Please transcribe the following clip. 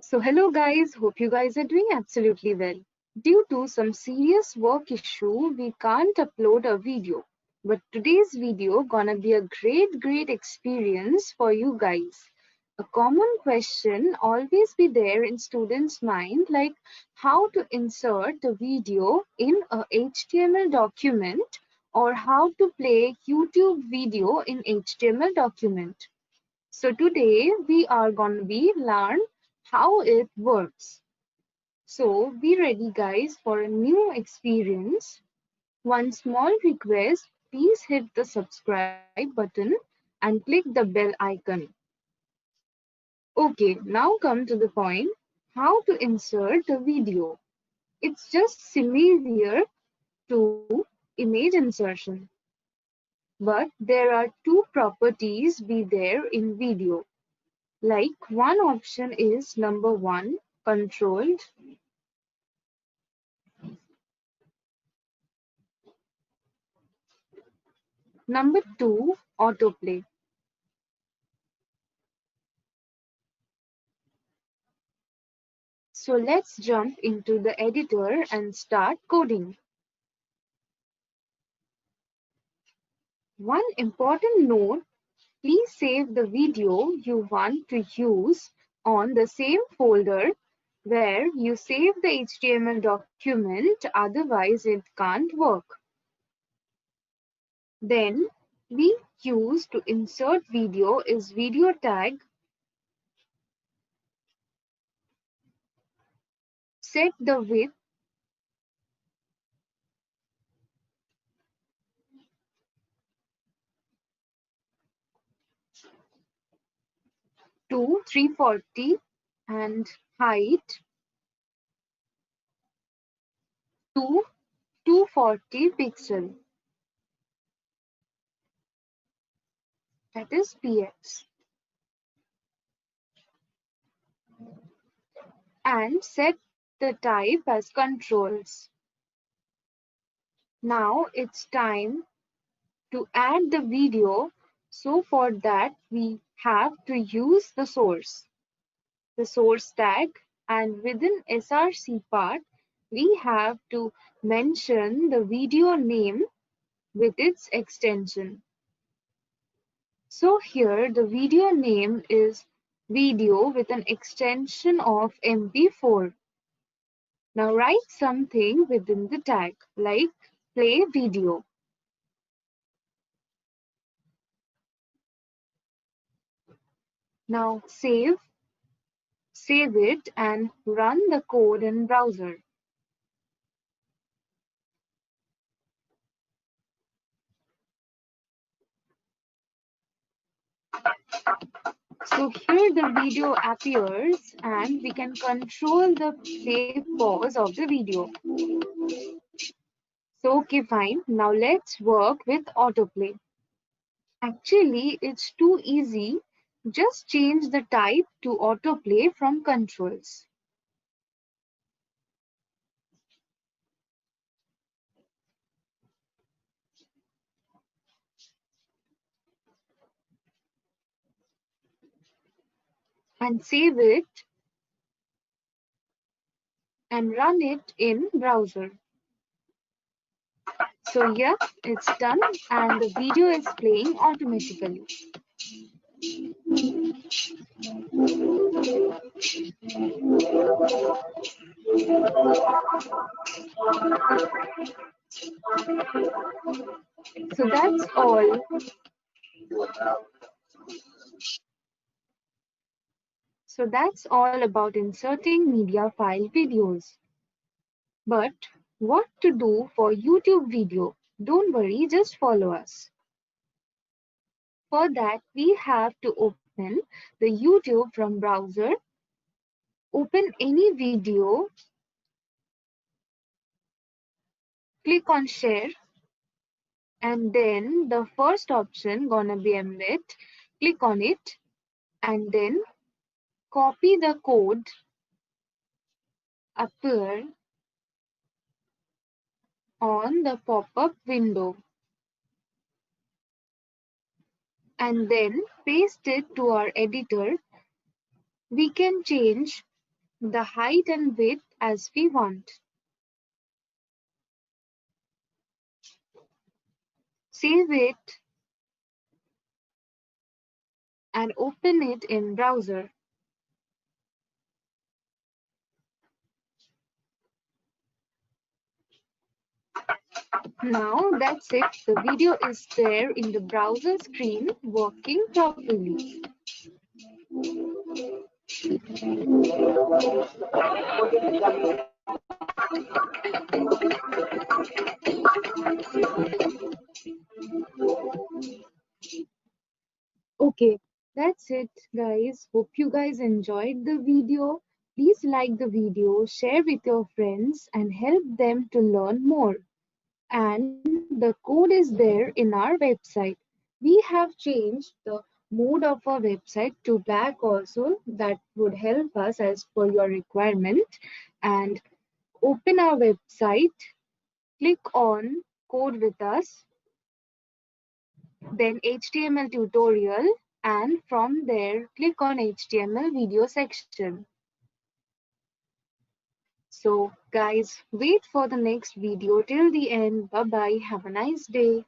So hello guys, hope you guys are doing absolutely well. Due to some serious work issue, we can't upload a video. But today's video gonna be a great experience for you guys. A common question always be there in students' mind like how to insert a video in a HTML document or how to play YouTube video in HTML document. So today we are going to be learn how it works. So be ready guys for a new experience. One small request, please hit the subscribe button and click the bell icon. Okay, now come to the point. How to insert a video. It's just similar to image insertion. But there are two properties be there in video. Like one option is number one, controlled. Number two, autoplay. So let's jump into the editor and start coding. One important note, please save the video you want to use on the same folder where you save the HTML document, otherwise it can't work. Then we use to insert video is video tag. Set the width to 340 and height to 240 pixel, that is px, and set the type as controls. Now it's time to add the video, so for that we have to use the source tag, and within src part we have to mention the video name with its extension. So here the video name is video with an extension of MP4. Now write something within the tag like play video. Now save it and run the code in browser. So here the video appears and we can control the play pause of the video. So okay fine, now let's work with autoplay. Actually it's too easy, just change the type to autoplay from controls. And save it and run it in browser. So yeah, it's done and the video is playing automatically. So that's all. So that's all about inserting media file videos. But what to do for YouTube video? Don't worry, just follow us. For that, we have to open the YouTube from browser, open any video, click on share, and then the first option gonna be embed, click on it, and then copy the code appear on the pop-up window, and then paste it to our editor. We can change the height and width as we want. Save it and open it in browser. Now that's it. The video is there in the browser screen working properly. Okay, that's it, guys. Hope you guys enjoyed the video. Please like the video, share with your friends, and help them to learn more. And the code is there in our website. We have changed the mode of our website to black also. That would help us as per your requirement. And open our website, click on Code with Us, then HTML tutorial, and from there click on HTML video section. So guys, wait for the next video till the end. Bye bye. Have a nice day.